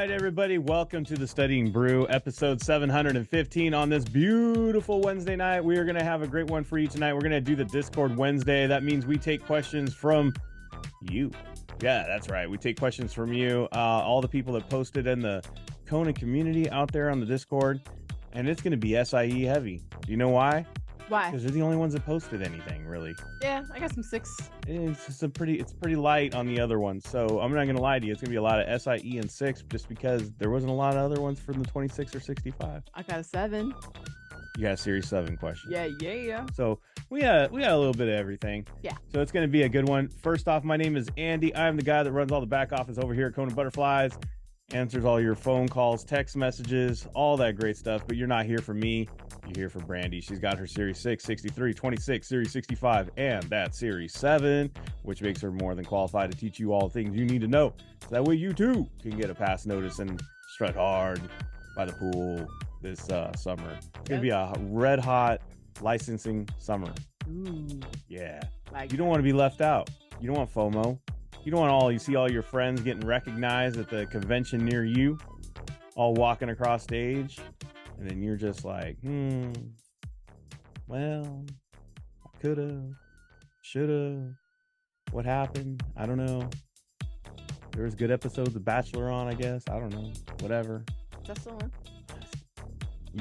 right, everybody, welcome to the Studying Brew, episode 715 on this beautiful Wednesday night. We are going to have a great one for you tonight. We're going to do the Discord Wednesday. That means we take questions from you. Yeah, that's right. We take questions from you, all the people that posted in the Kona community out there on the Discord, and it's going to be SIE heavy. Do you know why? Why? Because they're the only ones that posted anything, really. Yeah, I got some 6. It's just pretty light on the other ones. So I'm not going to lie to you. It's going to be a lot of SIE and 6 just because there wasn't a lot of other ones for the 26 or 65. I got a 7. You got a Series 7 question. Yeah. So we got a little bit of everything. Yeah. So it's going to be a good one. First off, my name is Andy. I'm the guy that runs all the back office over here at KonaButterflyz. Answers all your phone calls, text messages, all that great stuff. But you're not here for me. You're here for Brandy. She's got her Series 6, 63, 26, Series 65, and that Series 7, which makes her more than qualified to teach you all the things you need to know. So that way you too can get a pass notice and strut hard by the pool this summer. It's going to be a red hot licensing summer. Ooh. Yeah. Like You don't want to be left out. You don't want FOMO. You don't want you see all your friends getting recognized at the convention near you, all walking across stage, and then you're just like, well, I coulda, shoulda, what happened? I don't know. There was good episodes of Bachelor on, I guess. I don't know. Whatever. Is that still on?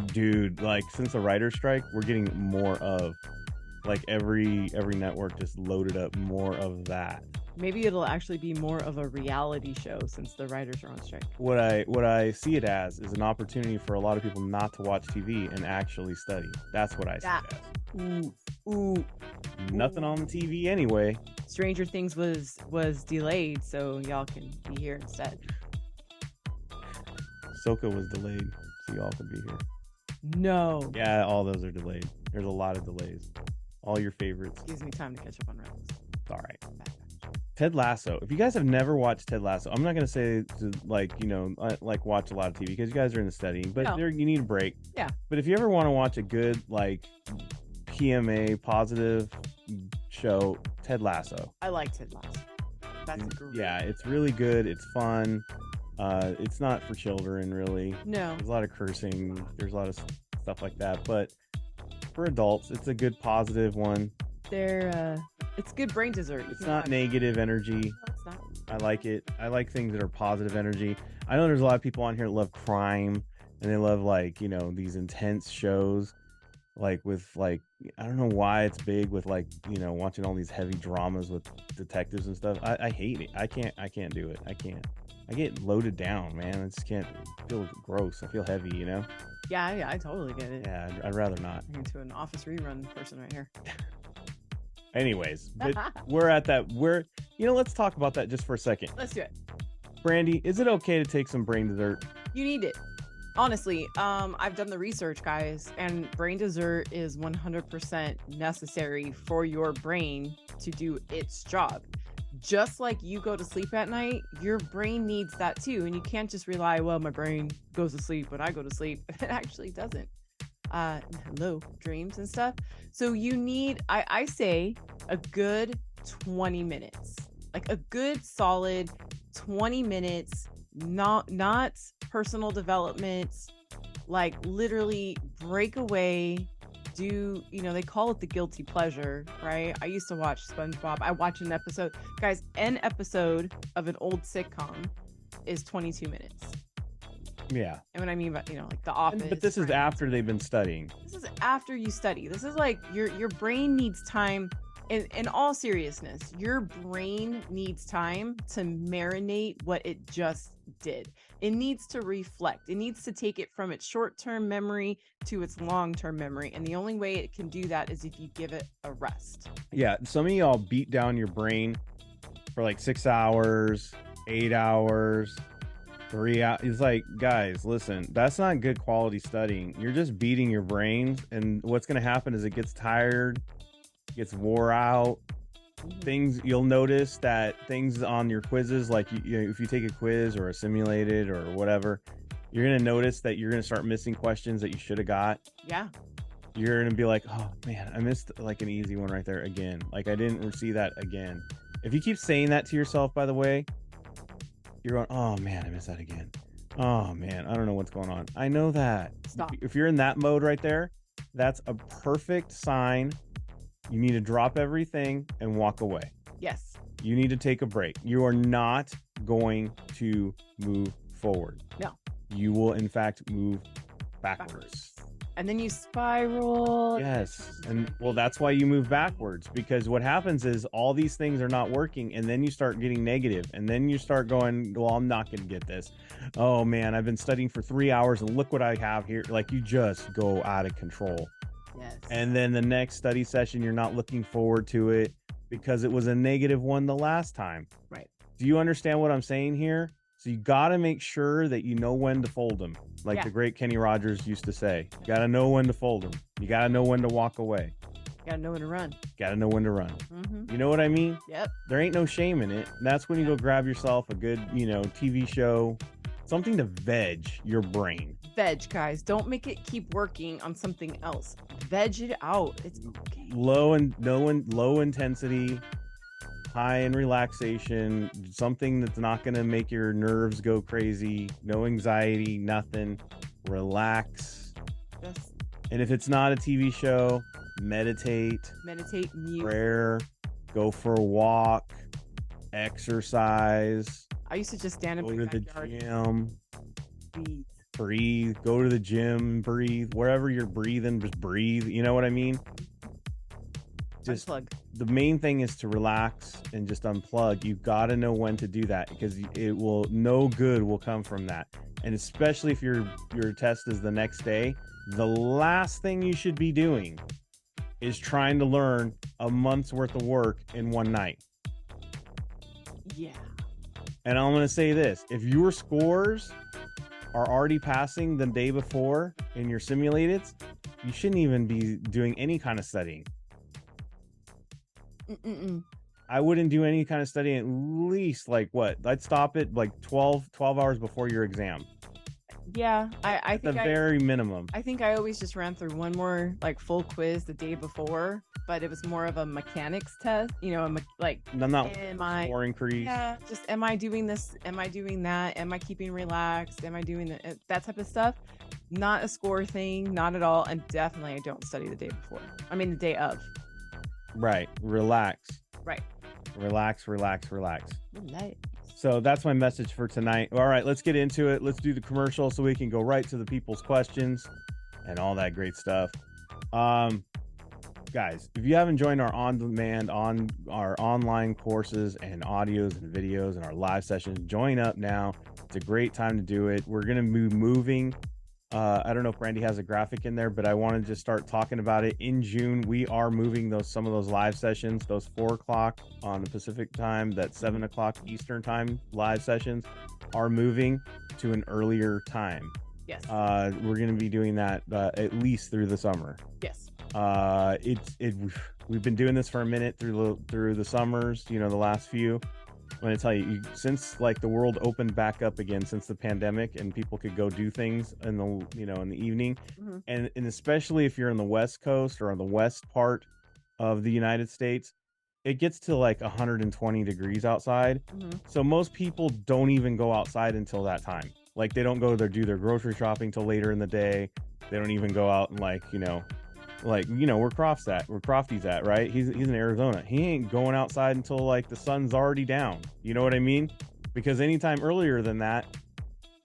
Dude, like since the writer's strike, we're getting more of like every network just loaded up more of that. Maybe it'll actually be more of a reality show since the writers are on strike. What I see it as is an opportunity for a lot of people not to watch TV and actually study. That's what I see it as. Ooh. Nothing on the TV anyway. Stranger Things was delayed, so y'all can be here instead. Soka was delayed, so y'all can be here. No. Yeah, all those are delayed. There's a lot of delays. All your favorites. Gives me time to catch up on Rebels. All right. Ted Lasso. If you guys have never watched Ted Lasso, I'm not going to say to like watch a lot of TV because you guys are in the studying, but you need a break. Yeah. But if you ever want to watch a good like PMA positive show, Ted Lasso. I like Ted Lasso. That's great. Yeah, it's really good. It's fun. It's not for children really. No. There's a lot of cursing. There's a lot of stuff like that, but for adults, it's a good positive one. It's good brain dessert. It's not negative energy. No, it's not. I like it. I like things that are positive energy. I know there's a lot of people on here that love crime and they love like, these intense shows like with like, I don't know why it's big with like, watching all these heavy dramas with detectives and stuff. I hate it. I can't do it. I can't. I get loaded down, man. I just can't. I feel gross. I feel heavy, Yeah, I totally get it. Yeah, I'd rather not. I'm into an Office rerun person right here. Anyways, but we're at that. Let's talk about that just for a second. Let's do it. Brandy, is it okay to take some brain dessert? You need it. Honestly, I've done the research, guys, and brain dessert is 100% necessary for your brain to do its job. Just like you go to sleep at night, your brain needs that too. And you can't just rely, well, my brain goes to sleep when I go to sleep. It actually doesn't. Hello, dreams and stuff. So you need, I say, a good 20 minutes. Like a good solid 20 minutes, not personal development, like literally break away, do, they call it the guilty pleasure, right? I used to watch SpongeBob. I watch an episode. Guys, an episode of an old sitcom is 22 minutes. Yeah. And what I mean by, like The Office. But this is after they've been studying. This is after you study. This is like your brain needs time. In all seriousness, your brain needs time to marinate what it just did. It needs to reflect. It needs to take it from its short-term memory to its long-term memory. And the only way it can do that is if you give it a rest. Yeah. Some of y'all beat down your brain for like 6 hours, 8 hours, 3 hours. It's like, guys, listen, that's not good quality studying. You're just beating your brains. And what's going to happen is it gets tired, gets wore out. You'll notice that things on your quizzes, like if you take a quiz or a simulated or whatever, you're going to notice that you're going to start missing questions that you should have got. Yeah. You're going to be like, oh man, I missed like an easy one right there again. Like I didn't see that again. If you keep saying that to yourself, by the way, you're going, oh man, I missed that again. Oh man, I don't know what's going on. I know that. Stop. If you're in that mode right there, that's a perfect sign. You need to drop everything and walk away. Yes. You need to take a break. You are not going to move forward. No. You will, in fact, move backwards. And then you spiral. Yes. And well, that's why you move backwards, because what happens is all these things are not working. And then you start getting negative. And then you start going, well, I'm not going to get this. Oh man, I've been studying for 3 hours and look what I have here. Like, you just go out of control. Yes. And then the next study session, you're not looking forward to it because it was a negative one the last time. Right. Do you understand what I'm saying here? So you got to make sure that you know when to fold them. Like the great Kenny Rogers used to say, you got to know when to fold them. You got to know when to walk away. Got to know when to run. Got to know when to run. Mm-hmm. You know what I mean? Yep. There ain't no shame in it. And that's when you go grab yourself a good, TV show, something to veg your brain. Veg, guys. Don't make it keep working on something else. Veg it out. It's okay. Low intensity, high in relaxation, something that's not going to make your nerves go crazy. No anxiety, nothing. Relax. Just And if it's not a TV show, meditate, mute. prayer, go for a walk, exercise, I used to just stand in go my to the backyard. gym, Breathe. go to the gym, breathe. Wherever you're breathing, just breathe. You know what I mean? Just Unplug. the main thing is to relax and just unplug. You got to know when to do that, because no good will come from that. And especially if your test is the next day, the last thing you should be doing is trying to learn a month's worth of work in one night. Yeah. And I'm going to say this, if your scores are already passing the day before in your simulated, you shouldn't even be doing any kind of studying. I wouldn't do any kind of studying at least I'd stop it like 12 hours before your exam. Yeah, I think the very minimum. I think I always just ran through one more full quiz the day before, but it was more of a mechanics test. I'm not score increase. Yeah, just am I doing this? Am I doing that? Am I keeping relaxed? Am I doing that type of stuff? Not a score thing, not at all, and definitely I don't study the day before. I mean the day of. Right. Relax. Right. Relax. Relax. So that's my message for tonight. All right, let's get into it. Let's do the commercial so we can go right to the people's questions and all that great stuff. Guys, if you haven't joined our on-demand, our online courses and audios and videos and our live sessions, join up now. It's a great time to do it. We're going to be moving. I don't know if Brandy has a graphic in there, but I wanted to start talking about it. In June, we are moving some of those live sessions, those 4 o'clock on the Pacific time, that 7 o'clock Eastern time live sessions are moving to an earlier time. Yes. We're going to be doing that at least through the summer. Yes. We've been doing this for a minute through the summers, the last few. I'm going to tell you, since the world opened back up again, since the pandemic, and people could go do things in the evening, and especially if you're in the West Coast or on the west part of the United States, it gets to 120 degrees outside. So most people don't even go outside until that time. They don't go do their grocery shopping till later in the day. They don't even go out and where Crofty's at, right? He's in Arizona. He ain't going outside until the sun's already down. You know what I mean? Because anytime earlier than that,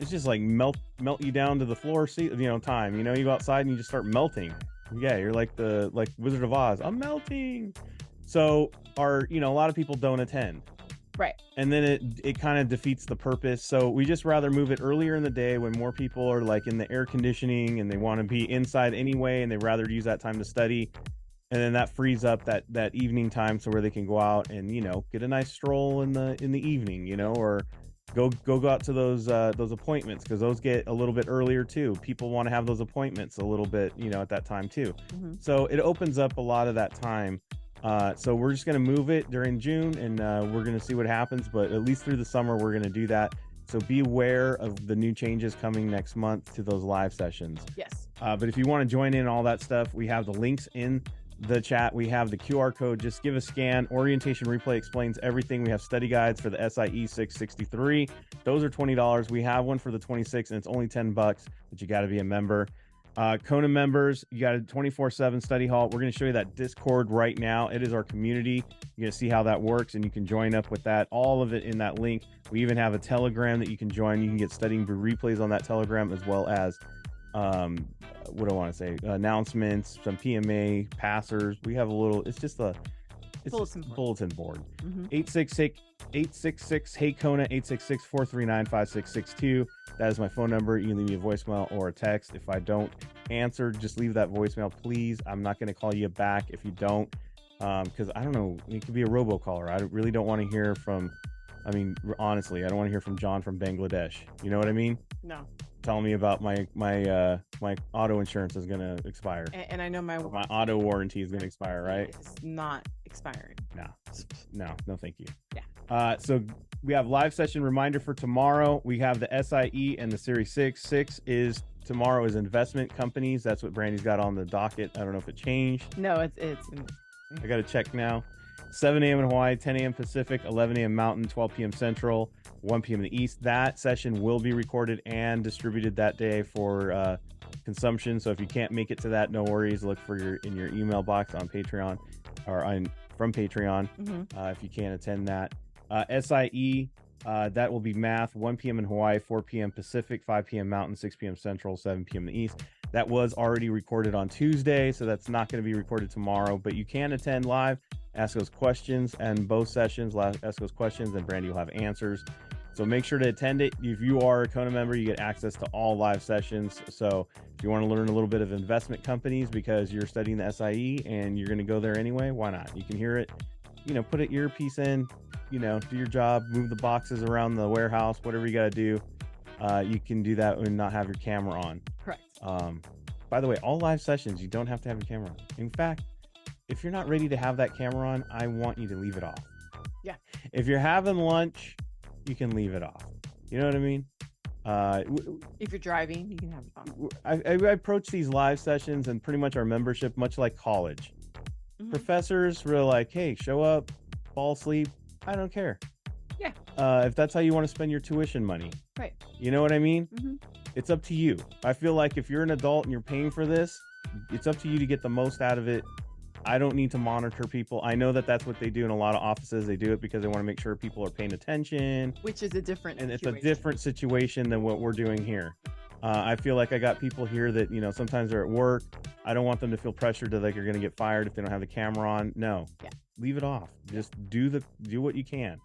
it's just melt you down to the floor time. You go outside and you just start melting. Yeah, you're like Wizard of Oz. I'm melting. So a lot of people don't attend. Right. And then it kind of defeats the purpose. So we just rather move it earlier in the day when more people are in the air conditioning and they want to be inside anyway, and they rather use that time to study. And then that frees up that evening time so where they can go out and, get a nice stroll in the evening, or go out to those appointments, because those get a little bit earlier too. People want to have those appointments a little bit, at that time too. So it opens up a lot of that time. So we're just going to move it during June, and we're going to see what happens, but at least through the summer, we're going to do that. So be aware of the new changes coming next month to those live sessions. Yes. But if you want to join in all that stuff, we have the links in the chat, we have the QR code. Just give a scan. Orientation replay explains everything. We have study guides for the SIE 663. Those are $20. We have one for the 26, and it's only $10, but you got to be a member. Kona members, you got a 24/7 study hall. We're going to show you that Discord right now. It is our community. You're going to see how that works, and you can join up with that. All of it in that link. We even have a Telegram that you can join. You can get Studying Brew replays on that Telegram, as well as what do I want to say? Announcements, some PMA, passers. We have a little. It's just a bulletin board. 866 Hey Kona, 866-439-5662. That is my phone number. You can leave me a voicemail or a text. If I don't answer, just leave that voicemail, please. I'm not going to call you back if you don't, because I don't know. It could be a robocaller. I really don't want to hear from. I mean, honestly, I don't want to hear from John from Bangladesh. You know what I mean? No. Telling me about my auto insurance is going to expire. And I know my auto warranty is going to expire, right? It's not expiring. No, thank you. Yeah. So we have live session reminder for tomorrow. We have the SIE and the Series 6. Tomorrow is investment companies. That's what Brandy's got on the docket. I don't know if it changed. No, it's I got to check now. 7 a.m. in Hawaii, 10 a.m. Pacific, 11 a.m. Mountain, 12 p.m. Central, 1 p.m. in the East. That session will be recorded and distributed that day for consumption. So if you can't make it to that, no worries. Look for in your email box on Patreon or from Patreon if you can't attend that. SIE, that will be math, 1 p.m. in Hawaii, 4 p.m. Pacific, 5 p.m. Mountain, 6 p.m. Central, 7 p.m. in the East. That was already recorded on Tuesday, so that's not going to be recorded tomorrow, but you can attend live, ask those questions, and both sessions, ask those questions, and Brandy will have answers. So make sure to attend it. If you are a Kona member, you get access to all live sessions. So if you want to learn a little bit of investment companies because you're studying the SIE and you're going to go there anyway, why not? You can hear it, put an earpiece in, do your job, move the boxes around the warehouse, whatever you got to do. You can do that and not have your camera on. Correct. By the way, all live sessions, you don't have to have your camera on. In fact, if you're not ready to have that camera on, I want you to leave it off. Yeah. If you're having lunch, you can leave it off. You know what I mean? If you're driving, you can have it on. I approach these live sessions and pretty much our membership, much like college. Professors were like, hey, show up, fall asleep. I don't care. Yeah. If that's how you want to spend your tuition money. Right. You know what I mean? It's up to you. I feel like if you're an adult and you're paying for this, it's up to you to get the most out of it. I don't need to monitor people. I know that that's what they do in a lot of offices. They do it because they want to make sure people are paying attention. Which is a different situation. It's a different situation than what we're doing here. I feel like I got people here that, sometimes they're at work. I don't want them to feel pressured to like you're going to get fired if they don't have the camera on. No. Yeah. Leave it off. Just do what you can.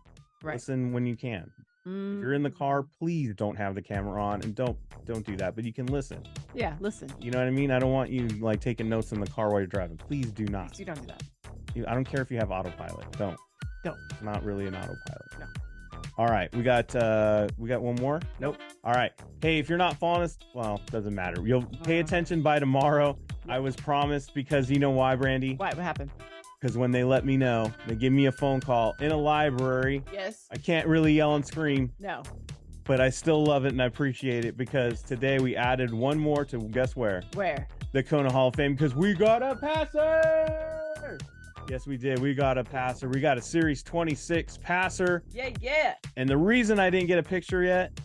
Right. Listen when you can. If you're in the car, please don't have the camera on and don't do that, but you can listen. Yeah, listen. You know what I mean? I don't want you like taking notes in the car while you're driving. Please do not. Please don't do that. I don't care if you have autopilot. Don't. It's not really an autopilot. No. All right, we got one more. Nope. All right. Hey, if you're not following us, well, doesn't matter. You'll pay attention by tomorrow. I was promised because you know why, Brandy? What happened? Because when they let me know, they give me a phone call in a library. Yes. I can't really yell and scream. No. But I still love it and I appreciate it because today we added one more to guess where? Where? The Kona Hall of Fame because we got a passer. Yes, we did. We got a passer. We got a Series 26 passer. Yeah. And the reason I didn't get a picture yet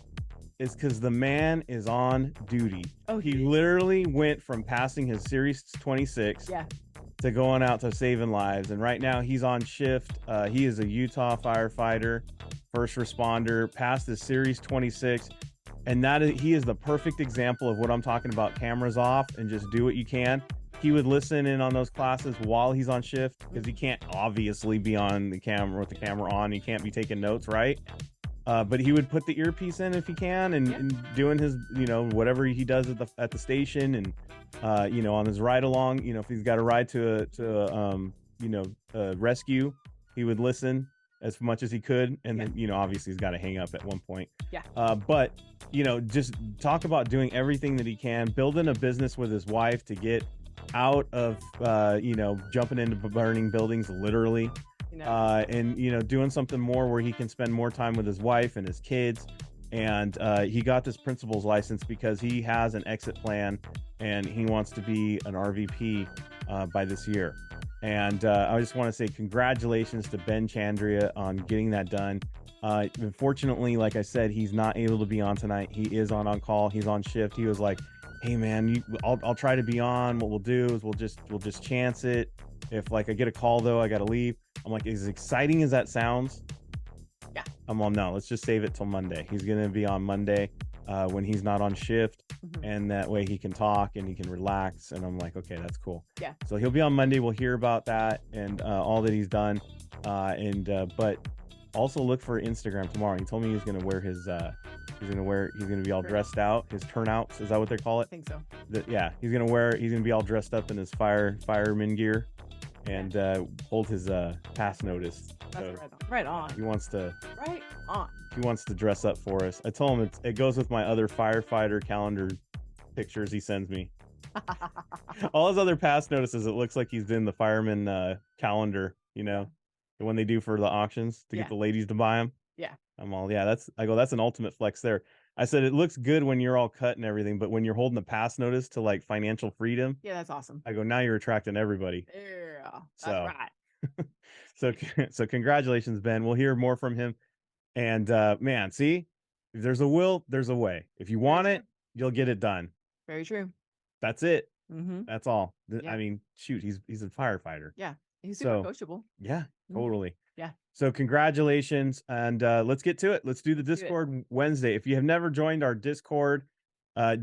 is because the man is on duty. Oh, he literally went from passing his Series 26 to going out to saving lives. And right now he's on shift. He is a Utah firefighter, first responder, passed his Series 26. And he is the perfect example of what I'm talking about. Cameras off and just do what you can. He would listen in on those classes while he's on shift because he can't obviously be on the camera with the camera on. He can't be taking notes, right? But he would put the earpiece in if he can and doing his, whatever he does at the station and, on his ride along, if he's got a ride to a rescue, he would listen as much as he could. And then, obviously he's got to hang up at one point. Yeah. But, just talk about doing everything that he can, building a business with his wife to get out of, jumping into burning buildings, literally. And doing something more where he can spend more time with his wife and his kids. And he got this principal's license because he has an exit plan and he wants to be an RVP by this year. And I just want to say congratulations to Ben Chandria on getting that done. Unfortunately, like I said, he's not able to be on tonight. He is on call. He's on shift. He was like, "Hey man, I'll try to be on. What we'll do is we'll just chance it. If like I get a call though, I gotta leave." I'm like, as exciting as that sounds, Yeah. I'm all, no, let's just save it till Monday. He's gonna be on Monday when he's not on shift, and that way he can talk and he can relax. And I'm like, okay, that's cool. Yeah. So he'll be on Monday. We'll hear about that and all that he's done. But also look for Instagram tomorrow. He told me he's gonna wear his he's gonna be all dressed out. His turnouts, is that what they call it? I think so. Yeah, he's gonna be all dressed up in his fireman gear and hold his pass notice. That's right on. He wants to Right on. He wants to dress up for us. I told him it goes with my other firefighter calendar pictures he sends me. All his other pass notices, it looks like he's in the fireman calendar, you know, the one they do for the auctions to get the ladies to buy them. Yeah. I'm all, yeah, that's an ultimate flex there. I said, it looks good when you're all cut and everything, but when you're holding the pass notice to like financial freedom. Yeah, that's awesome. I go, now you're attracting everybody. Yeah, that's right. So congratulations, Ben. We'll hear more from him. And man, see, if there's a will, there's a way. If you want it, you'll get it done. Very true. That's it. Mm-hmm. That's all. I mean, shoot, he's a firefighter. Yeah, he's super coachable. Yeah, totally. Yeah. So congratulations, and let's get to it. Let's do the Discord Wednesday. If you have never joined our Discord,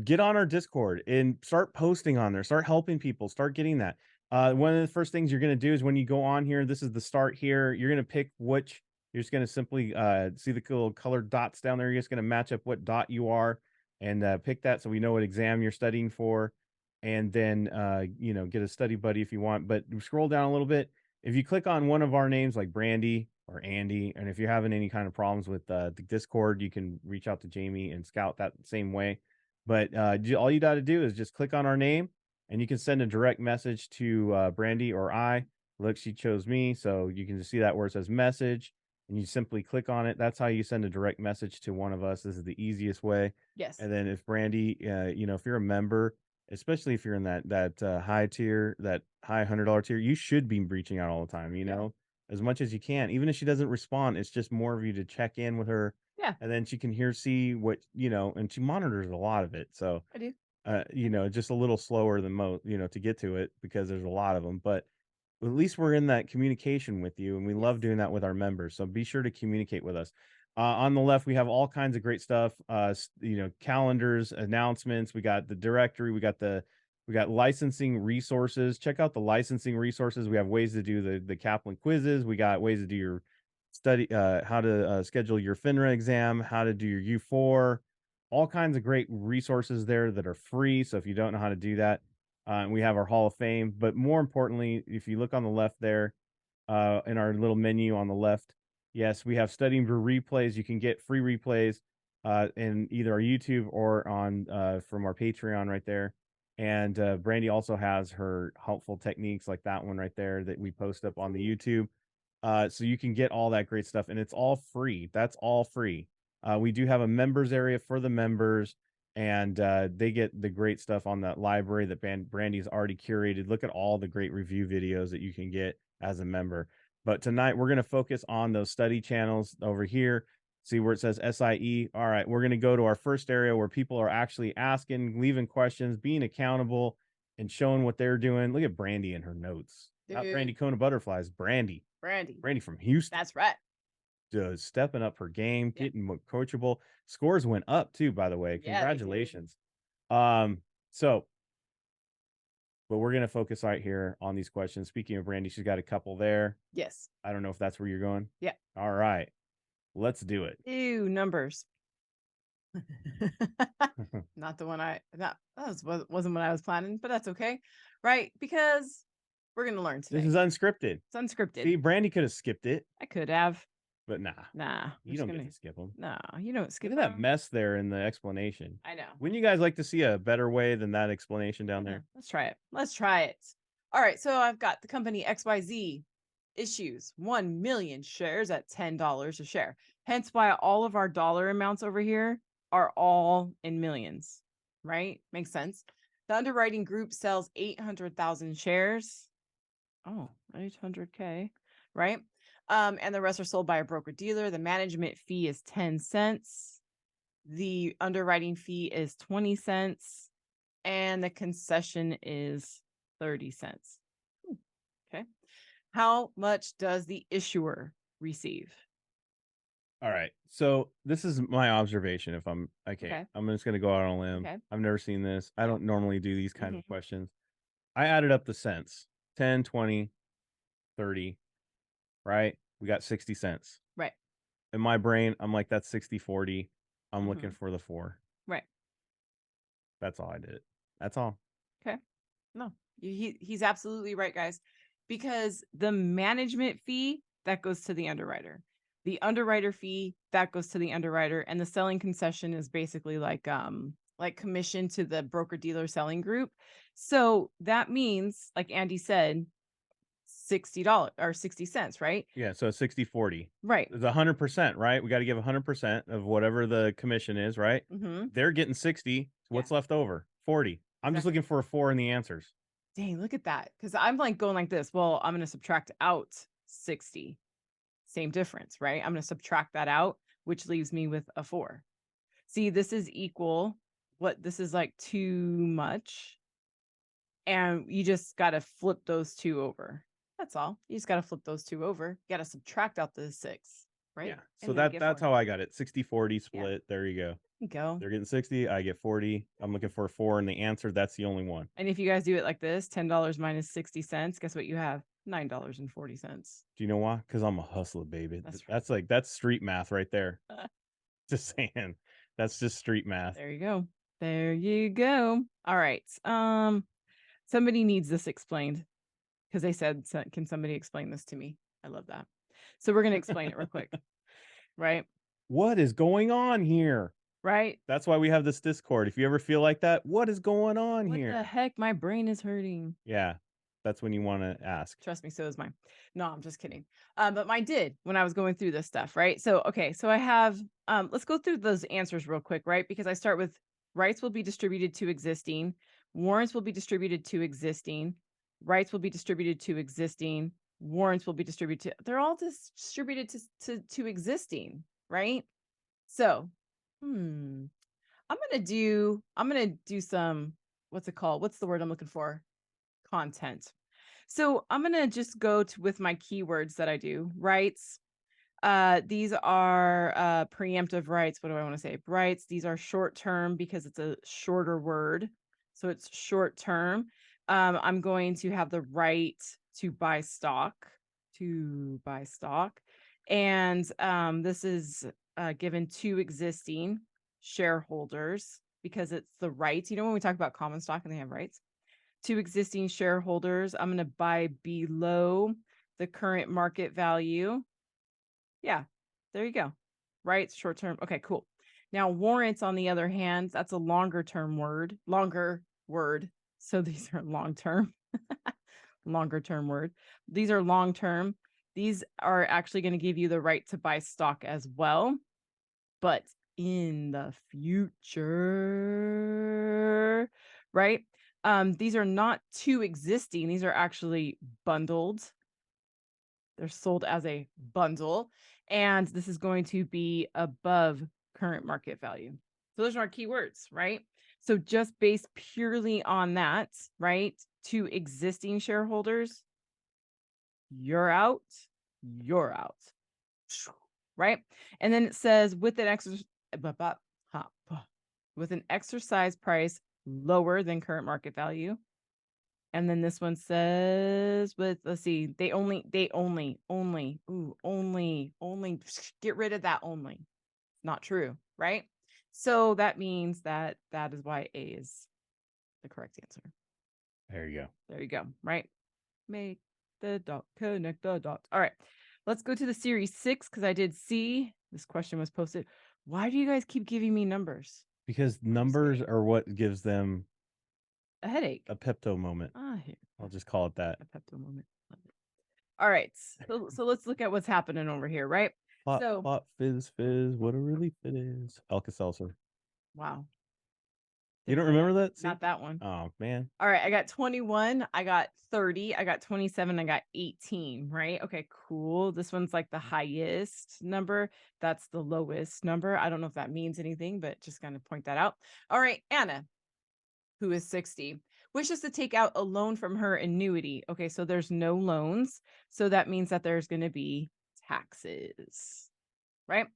get on our Discord and start posting on there. Start helping people. Start getting that. One of the first things you're going to do is when you go on here, this is the start here. You're going to pick which. You're just going to simply see the little colored dots down there. You're just going to match up what dot you are and pick that so we know what exam you're studying for. And then, get a study buddy if you want. But scroll down a little bit. If you click on one of our names like Brandy or Andy, and if you're having any kind of problems with the Discord, you can reach out to Jamie and Scout that same way. But all you got to do is just click on our name, and you can send a direct message to Brandy or I. Look, she chose me, so you can just see that where it says message, and you simply click on it. That's how you send a direct message to one of us. This is the easiest way. Yes. And then if Brandy, if you're a member, especially if you're in that high tier, that high $100 tier, you should be reaching out all the time, as much as you can. Even if she doesn't respond, it's just more of you to check in with her. Yeah. And then she can see what, and she monitors a lot of it. So I do. just a little slower than most, to get to it because there's a lot of them. But at least we're in that communication with you, and we love doing that with our members. So be sure to communicate with us. On the left, we have all kinds of great stuff. Calendars, announcements. We got the directory. We got licensing resources. Check out the licensing resources. We have ways to do the Kaplan quizzes. We got ways to do your study, how to schedule your FINRA exam, how to do your U4, all kinds of great resources there that are free. So if you don't know how to do that, we have our Hall of Fame. But more importantly, if you look on the left there, in our little menu on the left, yes, we have Studying Brew replays. You can get free replays in either our YouTube or on from our Patreon right there. And Brandy also has her helpful techniques like that one right there that we post up on the YouTube. So you can get all that great stuff, and it's all free. That's all free. We do have a members area for the members, and they get the great stuff on that library that Brandy's already curated. Look at all the great review videos that you can get as a member. But tonight we're going to focus on those study channels over here. See where it says SIE. All right, we're going to go to our first area where people are actually asking, leaving questions, being accountable, and showing what they're doing. Look at Brandy and her notes. Not Brandy KonaButterflyz, Brandy. Brandy from Houston. That's right. Stepping up her game, getting more coachable. Scores went up too, by the way. Congratulations. But we're going to focus right here on these questions. Speaking of Brandy, she's got a couple there. Yes. I don't know if that's where you're going. Yeah. All right. Let's do it. Ew, numbers. Not the one that wasn't what I was planning, but that's okay. Right? Because we're going to learn today. This is unscripted. It's unscripted. See, Brandy could have skipped it. I could have. But nah. You don't get to skip them. No, you don't skip them. Look at that mess there in the explanation. I know. Wouldn't you guys like to see a better way than that explanation down there? Let's try it. All right. So I've got the company XYZ issues 1 million shares at $10 a share. Hence why all of our dollar amounts over here are all in millions, right? Makes sense. The underwriting group sells 800,000 shares. Oh, 800K, right? And the rest are sold by a broker dealer. The management fee is 10 cents. The underwriting fee is 20 cents. And the concession is 30 cents. Okay. How much does the issuer receive? All right. So this is my observation. If I'm okay, Okay. I'm just gonna go out on a limb. Okay. I've never seen this. I don't normally do these kind of Mhm. questions. I added up the cents. 10, 20, 30, right? We got 60 cents. Right. In my brain, I'm like, that's 60, 40. I'm looking Mhm. for the 4. Right. That's all I did. That's all. Okay. No, he's absolutely right, guys, because the management fee that goes to the underwriter fee that goes to the underwriter, and the selling concession is basically like commission to the broker dealer selling group. So that means, like Andy said, $60 or 60 cents, right? Yeah. So 60, 40. Right. It's 100%, right? We got to give 100% of whatever the commission is, right? Mm-hmm. They're getting 60. Yeah, What's left over? 40. I'm just exactly. looking for a 4 in the answers. Dang, look at that. Because I'm like going like this. Well, I'm going to subtract out 60. Same difference, right? I'm going to subtract that out, which leaves me with a 4. See, this is equal. What this is like too much. And you just got to flip those two over. That's all. You just got to flip those two over. You got to subtract out the 6, right? Yeah. So And then get that's 4. how I got it. 60, 40 Yeah. split. There you go. Go. They're getting 60. I get 40. I'm looking for a 4 in the answer. That's the only one. And if you guys do it like this, $10 minus 60 cents, guess what you have? $9.40. Do you know why? Because I'm a hustler, baby. That's right. That's street math right there. Just saying. That's just street math. There you go. There you go. All right. Somebody needs this explained because they said, can somebody explain this to me? I love that. So we're going to explain it real quick. Right? What is going on here? Right? That's why we have this Discord. If you ever feel like that, what is going on What here? the heck? My brain is hurting. Yeah. That's when you want to ask. Trust me, so is mine. No, I'm just kidding. But mine did when I was going through this stuff, right? So, okay, so I have, let's go through those answers real quick, right? Because I start with rights will be distributed to existing, warrants will be distributed to existing, rights will be distributed to existing, warrants will be distributed to, they're all distributed to existing, right? So, I'm gonna do some, what's it called? What's the word I'm looking for? Content. So I'm gonna just go with my keywords that I do. Rights. These are preemptive rights. What do I want to say? Rights. These are short term because it's a shorter word, so it's short term. I'm going to have the right to buy stock. To buy stock, and this is given to existing shareholders because it's the rights. You know, when we talk about common stock and they have rights to existing shareholders, I'm going to buy below the current market value. Yeah, there you go. Right? Short term. Okay, cool. Now, warrants, on the other hand, that's a longer word. So these are long term, longer term word. These are long term. These are actually going to give you the right to buy stock as well. But in the future, right? These are not two existing, these are actually bundled. They're sold as a bundle, and this is going to be above current market value. So those are our keywords, right? So just based purely on that, right? To existing shareholders, you're out, you're out. Right? And then it says with an exercise price lower than current market value. And then this one says with, let's see, they only get rid of that only. Not true, right? So that means that is why A is the correct answer. There you go. There you go, right? Make the dot, connect the dots. All right, let's go to the series 6 because I did see this question was posted. Why do you guys keep giving me numbers? Because numbers are what gives them A headache. a Pepto moment. Here. I'll just call it that. A Pepto moment. Love it. All right. So let's look at what's happening over here, right? Plot, plot, fizz, fizz. What a relief it is. Alka Seltzer. Wow. You don't remember that? See? Not that one. Oh man. All right, I got 21, I got 30, I got 27, I got 18, right? Okay, cool. This one's like the highest number. That's the lowest number. I don't know if that means anything, but just kind of point that out. All right, Anna, who is 60, wishes to take out a loan from her annuity. Okay, so there's no loans. So that means that there's going to be taxes, right?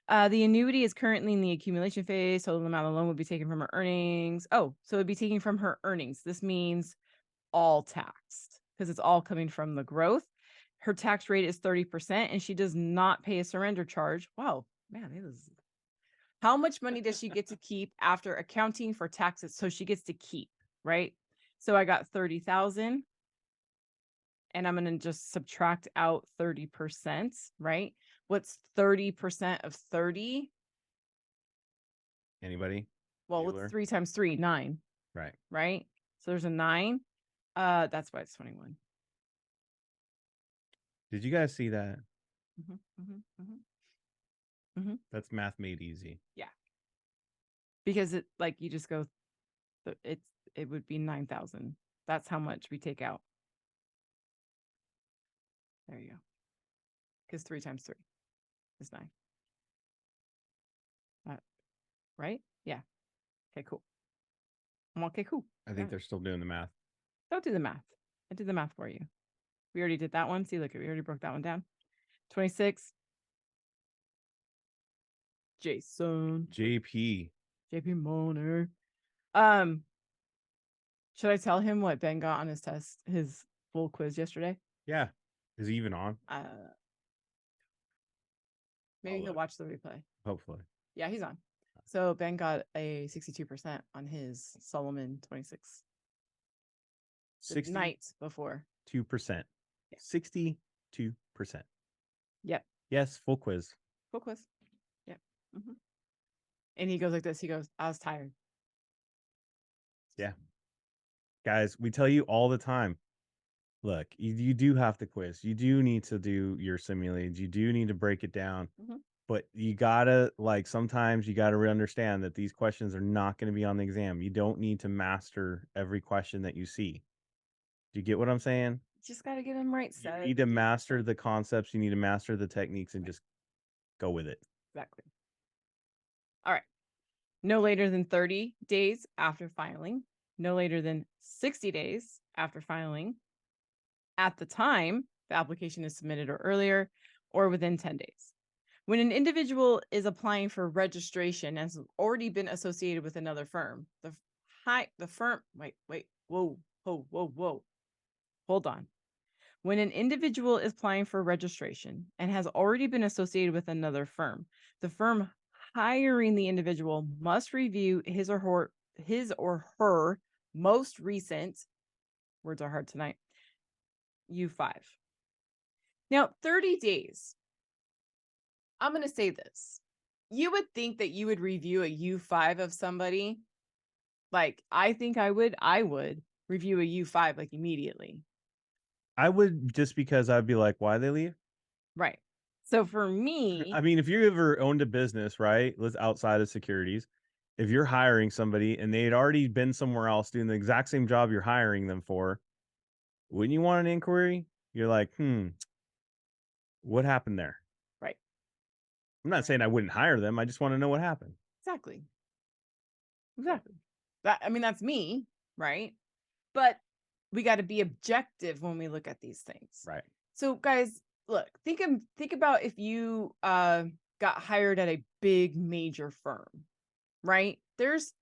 The annuity is currently in the accumulation phase. So the amount of loan would be taken from her earnings. Oh, so it'd be taken from her earnings. This means all taxed because it's all coming from the growth. Her tax rate is 30% and she does not pay a surrender charge. Wow, man, it is. How much money does she get to keep after accounting for taxes? So she gets to keep, right? So I got 30,000 and I'm going to just subtract out 30%, right? What's 30% of 30? Anybody? Well, Bueller? what's 3 times 3? 9. Right. Right? So there's a 9. That's why it's 21. Did you guys see that? That's math made easy. Yeah. Because it like you just go it would be 9,000. That's how much we take out. There you go. Because 3 times 3 is 9. Right? Yeah. Okay, cool. Okay, cool. I think they're still doing the math. Don't do the math. I did the math for you. We already did that one. See, look, we already broke that one down. 26. Jason. JP. JP Moner. Should I tell him what Ben got on his test, his full quiz yesterday? Yeah. Is he even on? Maybe he'll watch the replay. Hopefully. Yeah, he's on. So Ben got a 62% on his Solomon 26. 60 night before. 2%. Yeah. 62%. Yep. Yes, full quiz. Full quiz. Yep. And he goes like this. He goes, I was tired. Yeah. Guys, we tell you all the time. Look, you do have to quiz. You do need to do your simulated. You do need to break it down. But you gotta, like, sometimes you gotta understand that these questions are not going to be on the exam. You don't need to master every question that you see. Do you get what I'm saying? Just got to get them right. You need to master the concepts. You need to master the techniques and just go with it. Exactly. All right. No later than 30 days after filing. No later than 60 days after filing. At the time the application is submitted or earlier, or within 10 days. When an individual is applying for registration and has already been associated with another firm, hold on. When an individual is applying for registration and has already been associated with another firm, the firm hiring the individual must review his or her most recent, words are hard tonight, U5. Now, 30 days. I'm going to say this. You would think that you would review a U5 of somebody. Like, I think I would review a U5 like immediately. I would, just because I'd be like, why they leave? Right. So for me, I mean, if you ever owned a business, right? Let's outside of securities. If you're hiring somebody and they had already been somewhere else doing the exact same job you're hiring them for, wouldn't you want an inquiry? You're like, what happened there? Right. I'm not saying I wouldn't hire them. I just want to know what happened. Exactly. That's me, right? But we got to be objective when we look at these things. Right. So guys, look, think about if you got hired at a big major firm, right? There's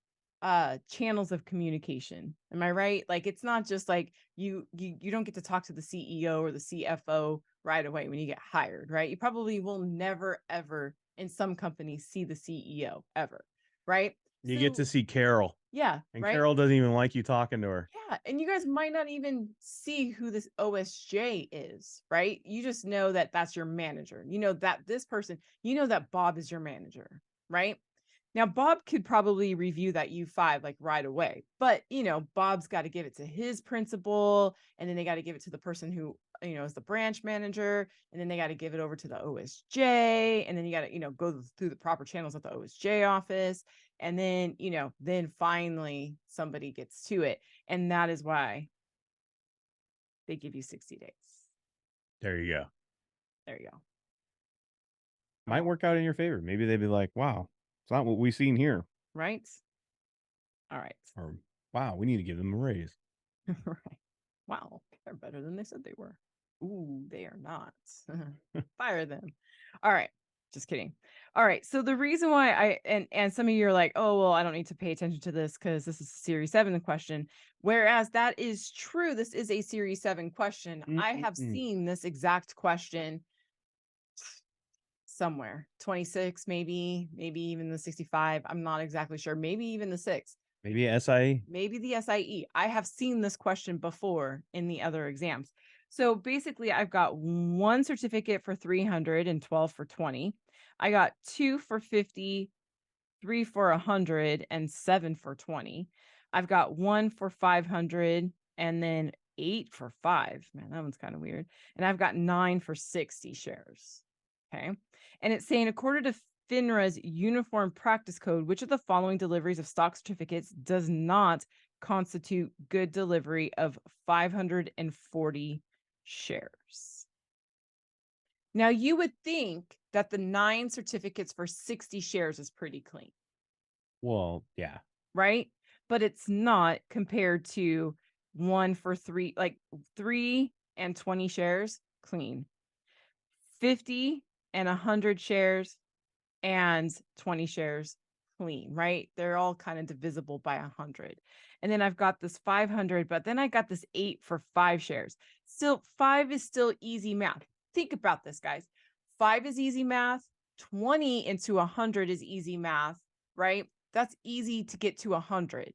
channels of communication. Am I right? Like, it's not just like you don't get to talk to the CEO or the CFO right away when you get hired, right? You probably will never ever in some companies see the CEO ever, right? You get to see Carol. Yeah. And right? Carol doesn't even like you talking to her. Yeah. And you guys might not even see who this OSJ is, right? You just know that that's your manager. You know that this person, you know that Bob is your manager, right? Now, Bob could probably review that U5 like right away, but Bob's got to give it to his principal, and then they got to give it to the person who, is the branch manager, and then they got to give it over to the OSJ, and then you got to, go through the proper channels at the OSJ office. And then, then finally somebody gets to it. And that is why they give you 60 days. There you go. There you go. Might work out in your favor. Maybe they'd be like, wow, it's not what we've seen here. Right? All right. Or, wow, we need to give them a raise. Right. Wow, they're better than they said they were. Ooh, they are not. Fire them. All right. Just kidding. All right. So the reason why and some of you are like, oh, well, I don't need to pay attention to this because this is a Series 7 question. Whereas that is true. This is a Series 7 question. I have seen this exact question somewhere. 26, maybe even the 65. I'm not exactly sure. Maybe even the 6. Maybe SIE. Maybe the SIE. I have seen this question before in the other exams. So basically, I've got 1 certificate for 300 and 12 for 20. I got 2 for 50, 3 for 100, and 7 for 20. I've got 1 for 500, and then 8 for 5. Man, that one's kind of weird. And I've got 9 for 60 shares. Okay. And it's saying, according to FINRA's Uniform Practice Code, which of the following deliveries of stock certificates does not constitute good delivery of 540 shares? Now, you would think that the 9 certificates for 60 shares is pretty clean. Well, yeah. Right? But it's not compared to 1 for 3, like 3 and 20 shares, clean. 50 and 100 shares and 20 shares, clean, right? They're all kind of divisible by 100. And then I've got this 500, but then I got this 8 for 5 shares. Still, 5 is still easy math. Think about this, guys. 5 is easy math. 20 into 100 is easy math, right? That's easy to get to 100.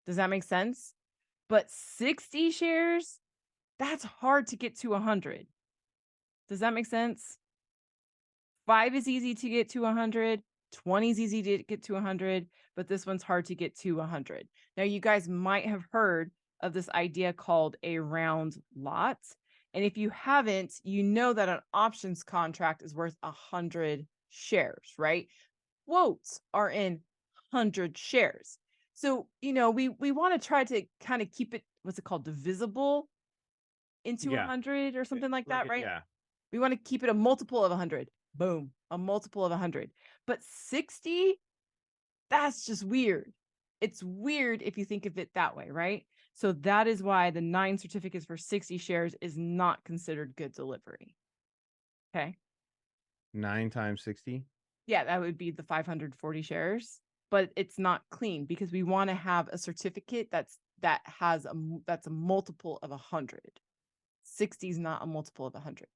Does that make sense? But 60 shares, that's hard to get to 100. Does that make sense? 5 is easy to get to 100. 20 is easy to get to 100, but this one's hard to get to 100. Now, you guys might have heard of this idea called a round lot. And if you haven't, you know that an options contract is worth 100 shares, right? Quotes are in 100 shares. So, we want to try to kind of keep it, what's it called, divisible into 100 or something like that, right? Yeah. We want to keep it a multiple of 100. Boom, a multiple of 100. But 60, that's just weird. It's weird if you think of it that way, right? So that is why the 9 certificates for 60 shares is not considered good delivery. Okay. 9 times 60. Yeah, that would be the 540 shares, but it's not clean because we want to have a certificate that's a multiple of 100. 60 is not a multiple of 100.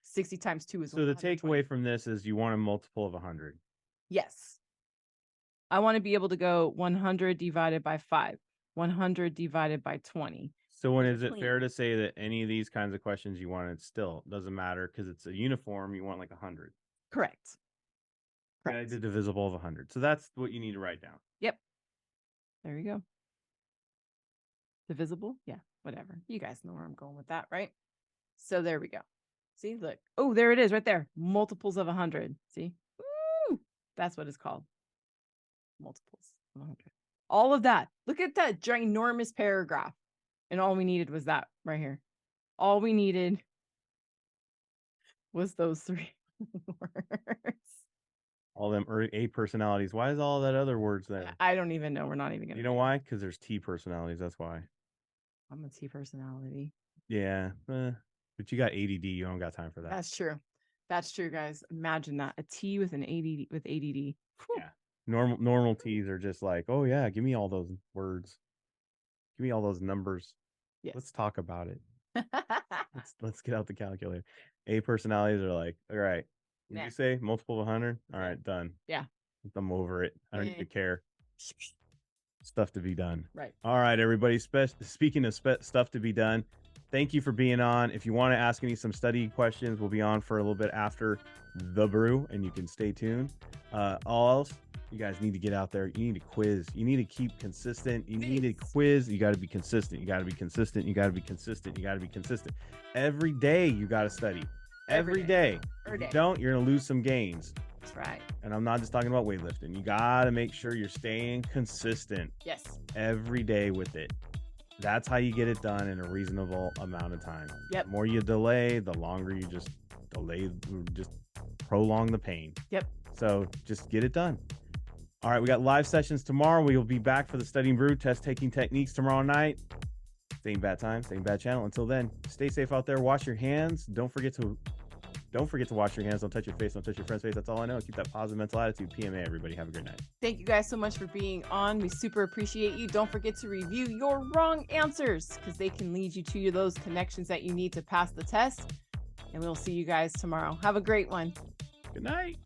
60 times 2 is so the 120. takeaway from this is you want a multiple of 100. Yes. I want to be able to go 100 divided by 5, 100 divided by 20. So when is it fair to say that any of these kinds of questions you want, it still doesn't matter because it's a uniform, you want like 100? Correct. Yeah, it's a divisible of 100. So that's what you need to write down. Yep. There you go. Divisible? Yeah, whatever. You guys know where I'm going with that, right? So there we go. See, look. Oh, there it is right there. Multiples of 100. See? Woo! That's what it's called. Multiples of 100. All of that. Look at that ginormous paragraph. And all we needed was that right here. All we needed was those 3 words. All them A personalities. Why is all that other words there? I don't even know. We're not even going to. You know why? Because there's T personalities. That's why. I'm a T personality. Yeah. But you got ADD. You don't got time for that. That's true. That's true, guys. Imagine that. A T with an ADD. With ADD. Whew. Yeah. Normal T's are just like, oh yeah, give me all those words. Give me all those numbers. Yes. Let's talk about it. let's get out the calculator. A personalities are like, all right. Would you say multiple of 100? All right, done. Yeah. I'm over it. I don't need to care. Stuff to be done. Right. All right, everybody. Speaking of stuff to be done, thank you for being on. If you want to ask me some study questions, we'll be on for a little bit after the brew, and you can stay tuned. All else, you guys need to get out there. You need to quiz. You need to keep consistent. You need to quiz. You got to be consistent. You got to be consistent. You got to be consistent. You got to be consistent. Every day you got to study. Every day. If you don't, you're going to lose some gains. That's right. And I'm not just talking about weightlifting. You got to make sure you're staying consistent Yes. every day with it. That's how you get it done in a reasonable amount of time. Yep. The more you delay, the longer you just prolong the pain. Yep. So just get it done. All right, we got live sessions tomorrow. We will be back for the Studying Brew test taking techniques tomorrow night. Same bad time, same bad channel. Until then, stay safe out there. Wash your hands. Don't forget to wash your hands. Don't touch your face. Don't touch your friend's face. That's all I know. Keep that positive mental attitude. PMA, everybody. Have a great night. Thank you guys so much for being on. We super appreciate you. Don't forget to review your wrong answers because they can lead you to those connections that you need to pass the test. And we'll see you guys tomorrow. Have a great one. Good night.